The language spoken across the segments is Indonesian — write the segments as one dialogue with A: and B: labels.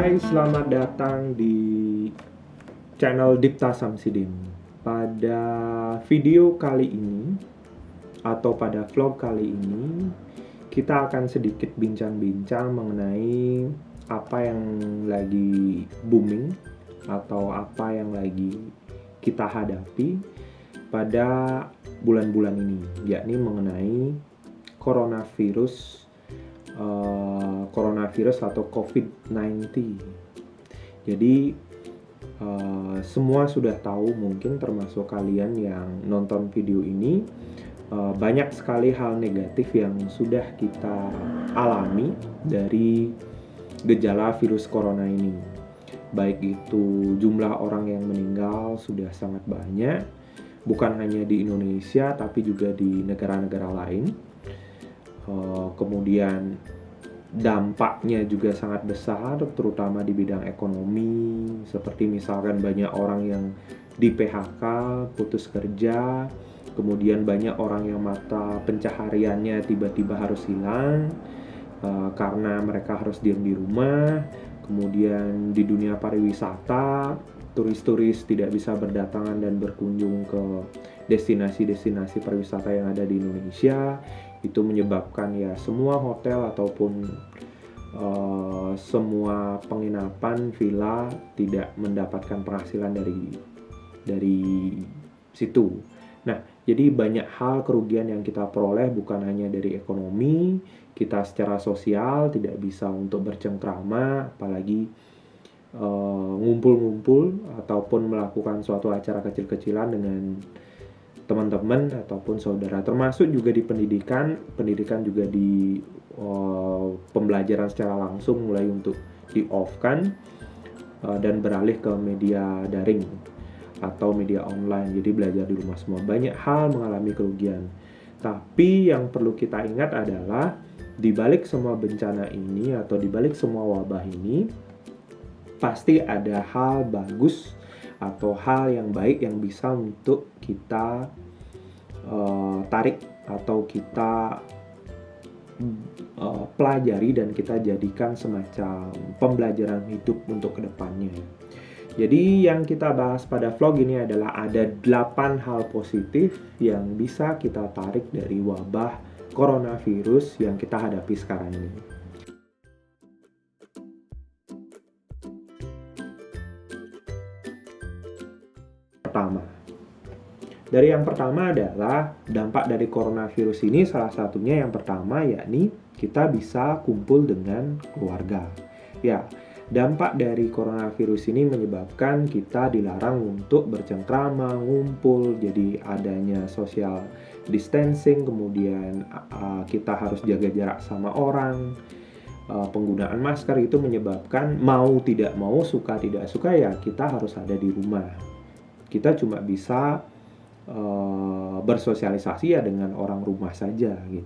A: Hai, selamat datang di channel Dipta Samsidin. Pada video kali ini atau pada vlog kali ini, kita akan sedikit bincang-bincang mengenai apa yang lagi booming atau apa yang lagi kita hadapi pada bulan-bulan ini, yakni mengenai coronavirus atau COVID-19. Jadi semua sudah tahu, mungkin termasuk kalian yang nonton video ini, banyak sekali hal negatif yang sudah kita alami dari gejala virus corona ini. Baik itu jumlah orang yang meninggal sudah sangat banyak, bukan hanya di Indonesia tapi juga di negara-negara lain. Kemudian dampaknya juga sangat besar, terutama di bidang ekonomi, seperti misalkan banyak orang yang di PHK, putus kerja, kemudian banyak orang yang mata pencahariannya tiba-tiba harus hilang karena mereka harus diam di rumah. Kemudian di dunia pariwisata, turis-turis tidak bisa berdatangan dan berkunjung ke destinasi-destinasi pariwisata yang ada di Indonesia. Itu menyebabkan ya semua hotel ataupun semua penginapan villa tidak mendapatkan penghasilan dari situ. Nah, jadi banyak hal kerugian yang kita peroleh, bukan hanya dari ekonomi, kita secara sosial tidak bisa untuk bercengkrama, apalagi ngumpul-ngumpul ataupun melakukan suatu acara kecil-kecilan dengan teman-teman ataupun saudara, termasuk juga di pendidikan juga di pembelajaran secara langsung mulai untuk di-off-kan dan beralih ke media daring atau media online, jadi belajar di rumah semua. Banyak hal mengalami kerugian, tapi yang perlu kita ingat adalah di balik semua bencana ini atau di balik semua wabah ini pasti ada hal bagus atau hal yang baik yang bisa untuk kita tarik atau kita pelajari dan kita jadikan semacam pembelajaran hidup untuk kedepannya. Jadi yang kita bahas pada vlog ini adalah ada 8 hal positif yang bisa kita tarik dari wabah coronavirus yang kita hadapi sekarang ini. Dari yang pertama adalah dampak dari coronavirus ini, salah satunya yang pertama yakni kita bisa kumpul dengan keluarga. Ya, dampak dari coronavirus ini menyebabkan kita dilarang untuk bercengkrama, ngumpul, jadi adanya social distancing, kemudian kita harus jaga jarak sama orang. Penggunaan masker itu menyebabkan mau tidak mau, suka tidak suka ya kita harus ada di rumah. Kita cuma bisa bersosialisasi ya dengan orang rumah saja gitu.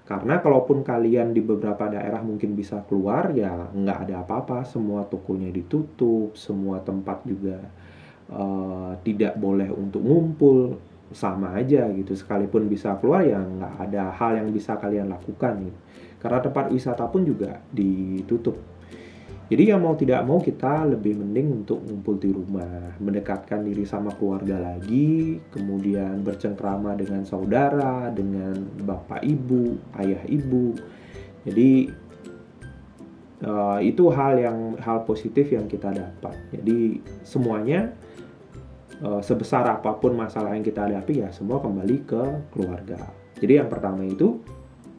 A: Karena kalaupun kalian di beberapa daerah mungkin bisa keluar, ya nggak ada apa-apa, semua tokonya ditutup, semua tempat juga tidak boleh untuk ngumpul, sama aja gitu. Sekalipun bisa keluar ya nggak ada hal yang bisa kalian lakukan gitu. Karena tempat wisata pun juga ditutup. Jadi ya mau tidak mau kita lebih mending untuk ngumpul di rumah, mendekatkan diri sama keluarga lagi, kemudian bercengkrama dengan saudara, dengan bapak ibu, ayah ibu. Jadi itu hal positif yang kita dapat. Jadi semuanya sebesar apapun masalah yang kita hadapi ya semua kembali ke keluarga. Jadi yang pertama itu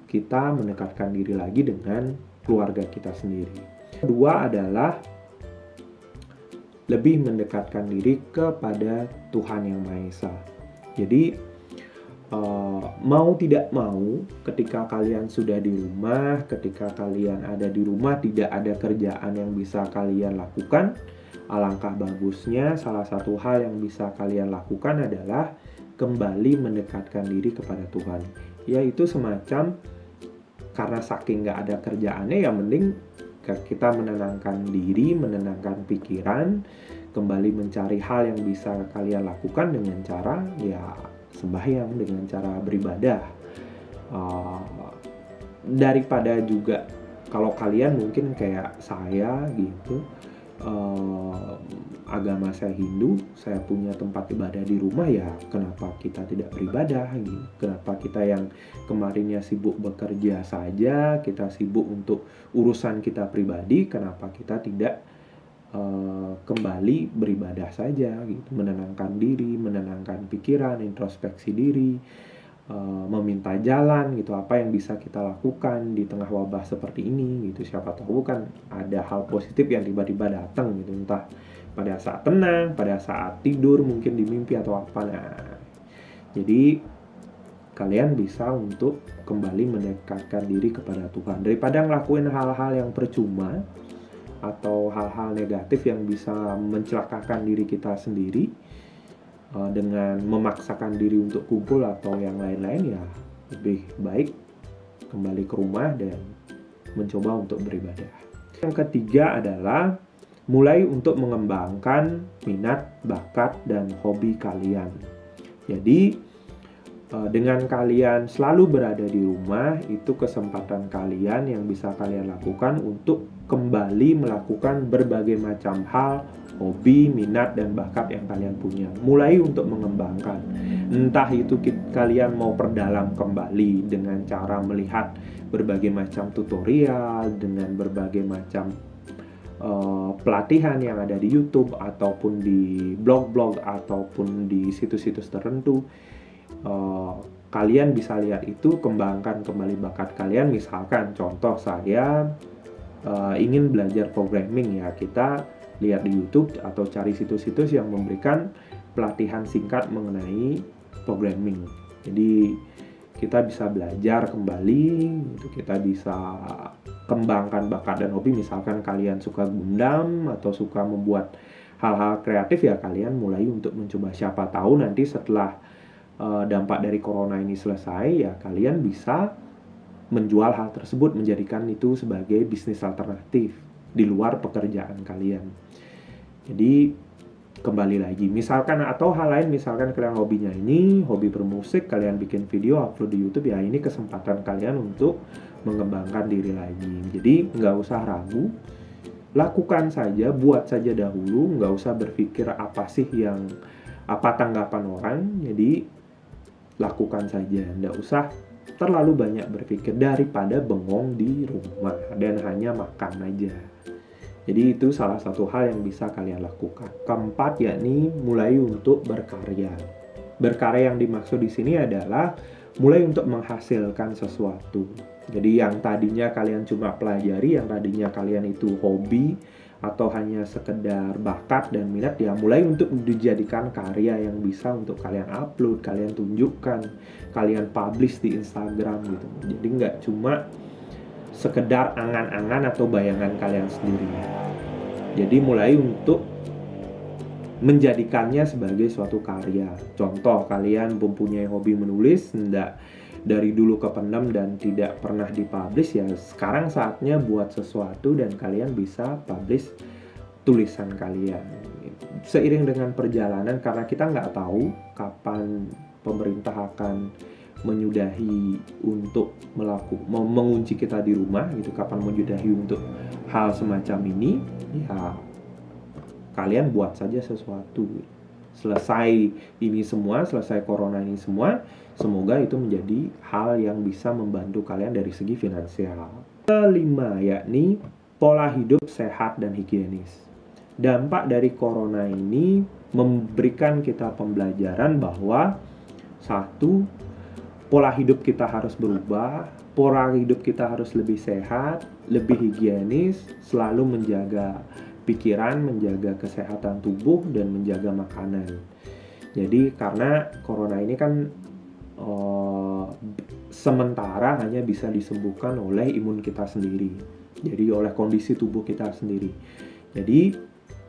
A: kita mendekatkan diri lagi dengan keluarga kita sendiri. Kedua adalah lebih mendekatkan diri kepada Tuhan Yang Maha Esa. Jadi mau tidak mau ketika kalian sudah di rumah, ketika kalian ada di rumah tidak ada kerjaan yang bisa kalian lakukan, alangkah bagusnya salah satu hal yang bisa kalian lakukan adalah kembali mendekatkan diri kepada Tuhan. Yaitu semacam karena saking nggak ada kerjaannya ya mending kita menenangkan diri, menenangkan pikiran, kembali mencari hal yang bisa kalian lakukan dengan cara ya sembahyang, dengan cara beribadah. Daripada juga Kalau kalian mungkin kayak saya gitu, agama saya Hindu, saya punya tempat ibadah di rumah, ya kenapa kita tidak beribadah gitu? Kenapa kita yang kemarinnya sibuk bekerja saja, kita sibuk untuk urusan kita pribadi, kenapa kita tidak kembali beribadah saja gitu, menenangkan diri, menenangkan pikiran, introspeksi diri, meminta jalan gitu, apa yang bisa kita lakukan di tengah wabah seperti ini gitu. Siapa tahu kan ada hal positif yang tiba-tiba datang gitu, entah pada saat tenang, pada saat tidur, mungkin di mimpi atau apa. Nah, jadi kalian bisa untuk kembali mendekatkan diri kepada Tuhan daripada ngelakuin hal-hal yang percuma atau hal-hal negatif yang bisa mencelakakan diri kita sendiri dengan memaksakan diri untuk kumpul atau yang lain-lain. Ya lebih baik kembali ke rumah dan mencoba untuk beribadah. Yang ketiga adalah mulai untuk mengembangkan minat, bakat, dan hobi kalian. Jadi dengan kalian selalu berada di rumah, itu kesempatan kalian yang bisa kalian lakukan untuk kembali melakukan berbagai macam hal, hobi, minat, dan bakat yang kalian punya. Mulai untuk mengembangkan. Entah itu kalian mau perdalam kembali dengan cara melihat berbagai macam tutorial, dengan berbagai macam pelatihan yang ada di YouTube, ataupun di blog-blog, ataupun di situs-situs tertentu. Kalian bisa lihat itu, kembangkan kembali bakat kalian. Misalkan contoh saya ingin belajar programming, ya kita lihat di YouTube atau cari situs-situs yang memberikan pelatihan singkat mengenai programming. Jadi kita bisa belajar kembali, kita bisa kembangkan bakat dan hobi. Misalkan kalian suka Gundam atau suka membuat hal-hal kreatif, ya kalian mulai untuk mencoba. Siapa tahu nanti setelah dampak dari corona ini selesai, ya kalian bisa menjual hal tersebut, menjadikan itu sebagai bisnis alternatif di luar pekerjaan kalian. Jadi kembali lagi, misalkan atau hal lain, misalkan kalian hobinya ini hobi bermusik, kalian bikin video upload di YouTube, ya ini kesempatan kalian untuk mengembangkan diri lagi. Jadi nggak usah ragu, lakukan saja, buat saja dahulu, nggak usah berpikir apa tanggapan orang. Jadi lakukan saja, nggak usah terlalu banyak berpikir daripada bengong di rumah dan hanya makan aja. Jadi itu salah satu hal yang bisa kalian lakukan. Keempat, yakni mulai untuk berkarya. Berkarya yang dimaksud di sini adalah mulai untuk menghasilkan sesuatu. Jadi yang tadinya kalian cuma pelajari, yang tadinya kalian itu hobi atau hanya sekedar bakat dan minat, ya mulai untuk dijadikan karya yang bisa untuk kalian upload, kalian tunjukkan, kalian publish di Instagram gitu. Jadi nggak cuma sekedar angan-angan atau bayangan kalian sendiri. Jadi mulai untuk menjadikannya sebagai suatu karya. Contoh, kalian mempunyai hobi menulis, dari dulu kependam dan tidak pernah dipublish, ya sekarang saatnya buat sesuatu dan kalian bisa publish tulisan kalian. Seiring dengan perjalanan, karena kita nggak tahu kapan pemerintah akan menyudahi untuk mengunci kita di rumah gitu, kapan menyudahi untuk hal semacam ini, ya kalian buat saja sesuatu. Selesai ini semua, selesai corona ini semua, semoga itu menjadi hal yang bisa membantu kalian dari segi finansial. Kelima, yakni pola hidup sehat dan higienis. Dampak dari corona ini memberikan kita pembelajaran bahwa satu, pola hidup kita harus berubah, pola hidup kita harus lebih sehat, lebih higienis, selalu menjaga pikiran, menjaga kesehatan tubuh, dan menjaga makanan. Jadi karena corona ini kan sementara hanya bisa disembuhkan oleh imun kita sendiri, jadi oleh kondisi tubuh kita sendiri. Jadi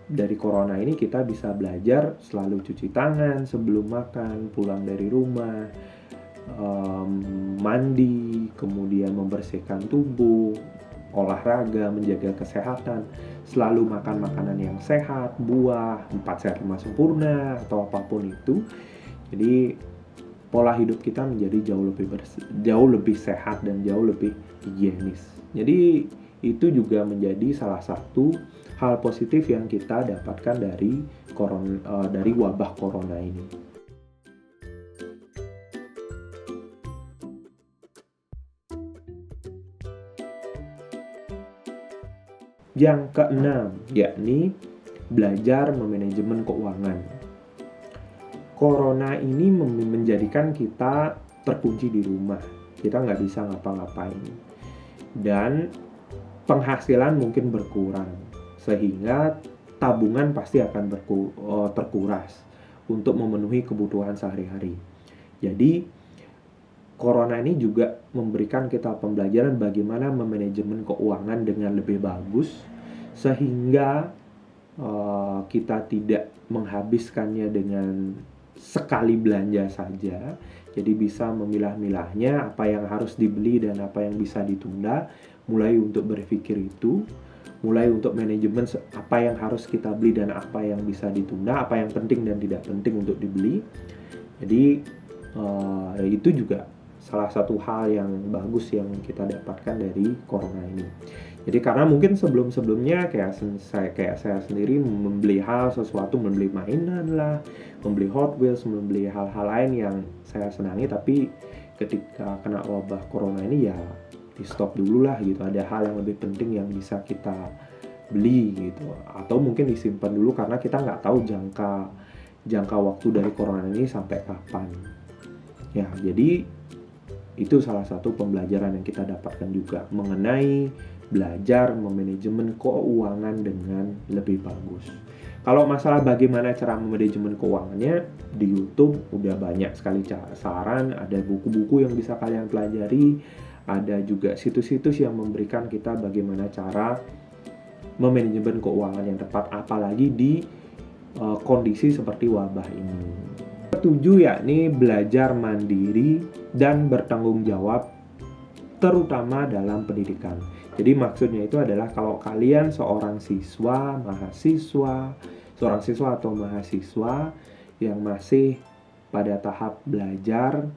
A: dari corona ini kita bisa belajar selalu cuci tangan sebelum makan, pulang dari rumah, mandi, kemudian membersihkan tubuh, olahraga, menjaga kesehatan, selalu makan makanan yang sehat, buah, 4 sehat 5 sempurna, atau apapun itu. Jadi pola hidup kita menjadi jauh lebih sehat dan jauh lebih higienis. Jadi itu juga menjadi salah satu hal positif yang kita dapatkan dari wabah corona ini. Yang keenam, yakni belajar memanajemen keuangan. Corona ini menjadikan kita terkunci di rumah. Kita nggak bisa ngapa-ngapain. Dan penghasilan mungkin berkurang. Sehingga tabungan pasti akan terkuras untuk memenuhi kebutuhan sehari-hari. Jadi, Corona ini juga memberikan kita pembelajaran bagaimana memanajemen keuangan dengan lebih bagus, sehingga kita tidak menghabiskannya dengan sekali belanja saja. Jadi bisa memilah-milahnya apa yang harus dibeli dan apa yang bisa ditunda, mulai untuk berpikir itu, mulai untuk manajemen apa yang harus kita beli dan apa yang bisa ditunda, apa yang penting dan tidak penting untuk dibeli. Jadi itu juga salah satu hal yang bagus yang kita dapatkan dari corona ini. Jadi karena mungkin sebelum-sebelumnya kayak saya sendiri membeli sesuatu, membeli mainan lah, membeli Hot Wheels, membeli hal-hal lain yang saya senangi, tapi ketika kena wabah corona ini ya di stop dulu lah gitu. Ada hal yang lebih penting yang bisa kita beli gitu, atau mungkin disimpan dulu karena kita nggak tahu jangka waktu dari corona ini sampai kapan. Ya, jadi itu salah satu pembelajaran yang kita dapatkan juga mengenai belajar memanajemen keuangan dengan lebih bagus. Kalau masalah bagaimana cara memanajemen keuangannya, di YouTube udah banyak sekali saran, ada buku-buku yang bisa kalian pelajari, ada juga situs-situs yang memberikan kita bagaimana cara memanajemen keuangan yang tepat, apalagi di kondisi seperti wabah ini. Ketujuh, yakni belajar mandiri dan bertanggung jawab, terutama dalam pendidikan. Jadi maksudnya itu adalah kalau kalian seorang siswa atau mahasiswa yang masih pada tahap belajar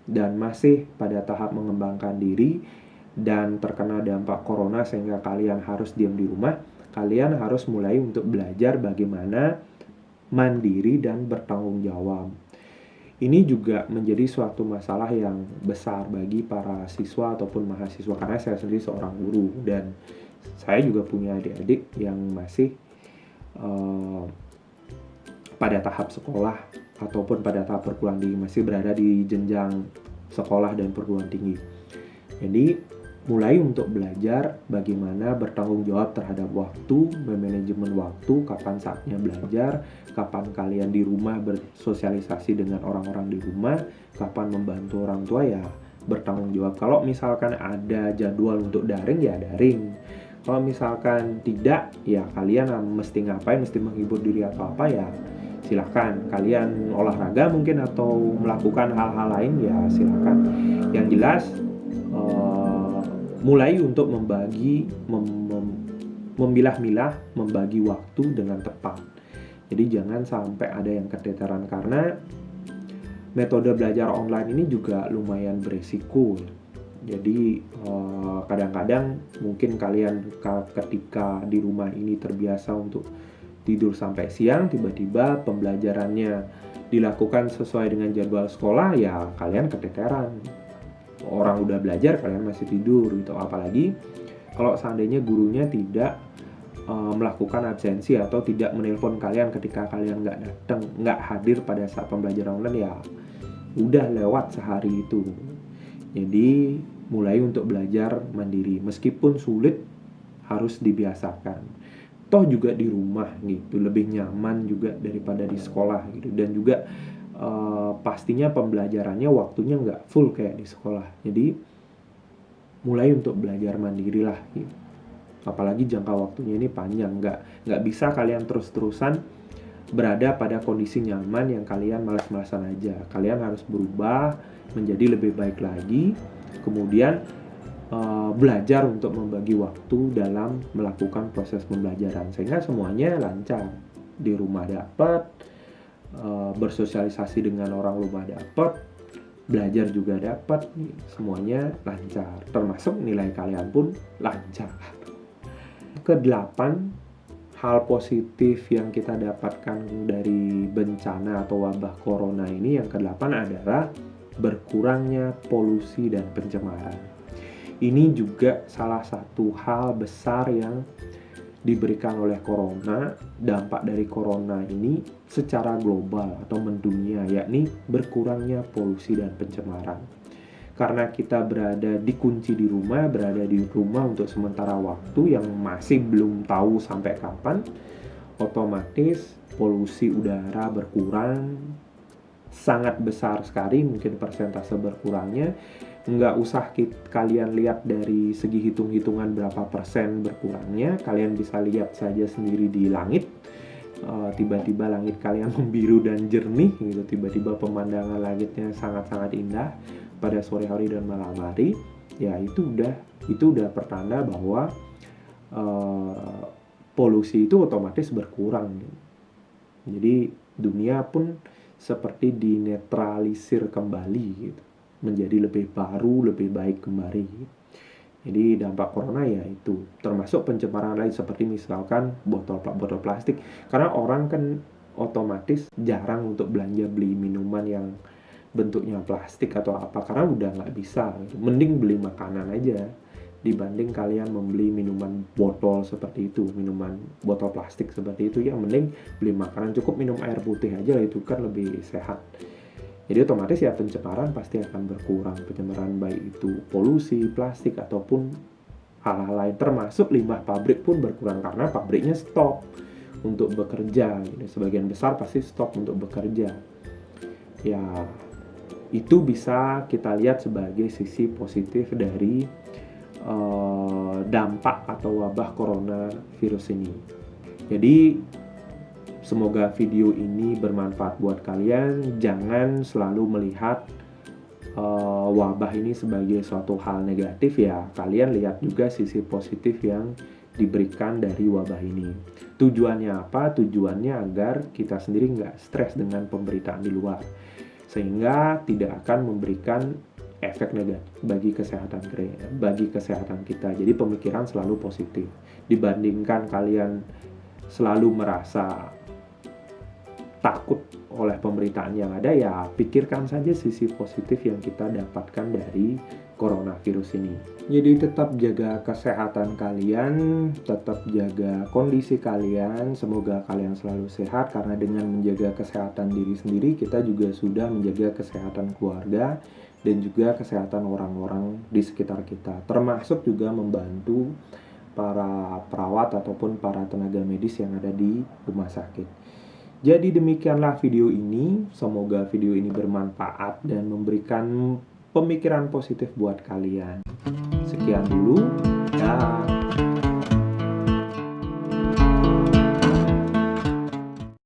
A: dan masih pada tahap mengembangkan diri dan terkena dampak corona sehingga kalian harus diam di rumah, kalian harus mulai untuk belajar bagaimana mandiri dan bertanggung jawab. Ini juga menjadi suatu masalah yang besar bagi para siswa ataupun mahasiswa, karena saya sendiri seorang guru dan saya juga punya adik-adik yang masih pada tahap sekolah ataupun pada tahap perguruan tinggi, masih berada di jenjang sekolah dan perguruan tinggi. Jadi mulai untuk belajar bagaimana bertanggung jawab terhadap waktu, memanajemen waktu, kapan saatnya belajar, kapan kalian di rumah bersosialisasi dengan orang-orang di rumah, kapan membantu orang tua, ya bertanggung jawab. Kalau misalkan ada jadwal untuk daring, ya daring. Kalau misalkan tidak, ya kalian mesti ngapain, mesti menghibur diri atau apa, ya silakan. Kalian olahraga mungkin atau melakukan hal-hal lain, ya silakan. Yang jelas mulai untuk memilah-milah, membagi waktu dengan tepat. Jadi jangan sampai ada yang keteteran, karena metode belajar online ini juga lumayan beresiko. Jadi kadang-kadang mungkin kalian ketika di rumah ini terbiasa untuk tidur sampai siang, tiba-tiba pembelajarannya dilakukan sesuai dengan jadwal sekolah, ya kalian keteteran. Orang udah belajar, kalian masih tidur gitu. Apalagi kalau seandainya gurunya tidak melakukan absensi atau tidak menelpon kalian ketika kalian nggak hadir pada saat pembelajaran online, ya udah lewat sehari itu. Jadi mulai untuk belajar mandiri, meskipun sulit harus dibiasakan. Toh juga di rumah gitu lebih nyaman juga daripada di sekolah gitu, dan juga pastinya pembelajarannya waktunya nggak full kayak di sekolah. Jadi mulai untuk belajar mandiri lah gitu. Apalagi jangka waktunya ini panjang, nggak bisa kalian terus-terusan berada pada kondisi nyaman yang kalian malas-malasan aja. Kalian harus berubah menjadi lebih baik lagi, kemudian belajar untuk membagi waktu dalam melakukan proses pembelajaran sehingga semuanya lancar. Di rumah dapat, bersosialisasi dengan orang rumah dapat, belajar juga dapat, semuanya lancar, termasuk nilai kalian pun lancar. Kedelapan, hal positif yang kita dapatkan dari bencana atau wabah corona ini, yang kedelapan adalah berkurangnya polusi dan pencemaran. Ini juga salah satu hal besar yang diberikan oleh corona, dampak dari corona ini secara global atau mendunia, yakni berkurangnya polusi dan pencemaran. Karena kita dikunci di rumah, berada di rumah untuk sementara waktu yang masih belum tahu sampai kapan, otomatis polusi udara berkurang sangat besar sekali, mungkin persentase berkurangnya. Nggak usah kalian lihat dari segi hitung-hitungan berapa persen berkurangnya, kalian bisa lihat saja sendiri di langit. Tiba-tiba langit kalian membiru dan jernih gitu, tiba-tiba pemandangan langitnya sangat-sangat indah pada sore hari dan malam hari, ya itu udah pertanda bahwa polusi itu otomatis berkurang gitu. Jadi dunia pun seperti dinetralisir kembali gitu, menjadi lebih baru, lebih baik kembali. Jadi dampak corona ya itu, termasuk pencemaran lain seperti misalkan botol plastik. Karena orang kan otomatis jarang untuk beli minuman yang bentuknya plastik atau apa, karena udah nggak bisa gitu. Mending beli makanan aja dibanding kalian membeli minuman botol seperti itu, minuman botol plastik seperti itu. Ya mending beli makanan, cukup minum air putih aja, itu kan lebih sehat. Jadi otomatis ya pencemaran pasti akan berkurang, pencemaran baik itu polusi, plastik, ataupun hal-hal lain, termasuk limbah pabrik pun berkurang karena pabriknya stop untuk bekerja gitu. Sebagian besar pasti stop untuk bekerja. Ya itu bisa kita lihat sebagai sisi positif dari dampak atau wabah coronavirus ini. Jadi semoga video ini bermanfaat buat kalian. Jangan selalu melihat wabah ini sebagai suatu hal negatif ya. Kalian lihat juga sisi positif yang diberikan dari wabah ini. Tujuannya apa? Tujuannya agar kita sendiri nggak stres dengan pemberitaan di luar, sehingga tidak akan memberikan efek negatif bagi kesehatan kita. Jadi pemikiran selalu positif. Dibandingkan kalian selalu merasa takut oleh pemberitaan yang ada, ya pikirkan saja sisi positif yang kita dapatkan dari coronavirus ini. Jadi tetap jaga kesehatan kalian, tetap jaga kondisi kalian. Semoga kalian selalu sehat, karena dengan menjaga kesehatan diri sendiri, kita juga sudah menjaga kesehatan keluarga dan juga kesehatan orang-orang di sekitar kita, termasuk juga membantu para perawat ataupun para tenaga medis yang ada di rumah sakit. Jadi demikianlah video ini, semoga video ini bermanfaat dan memberikan pemikiran positif buat kalian. Sekian dulu, dah.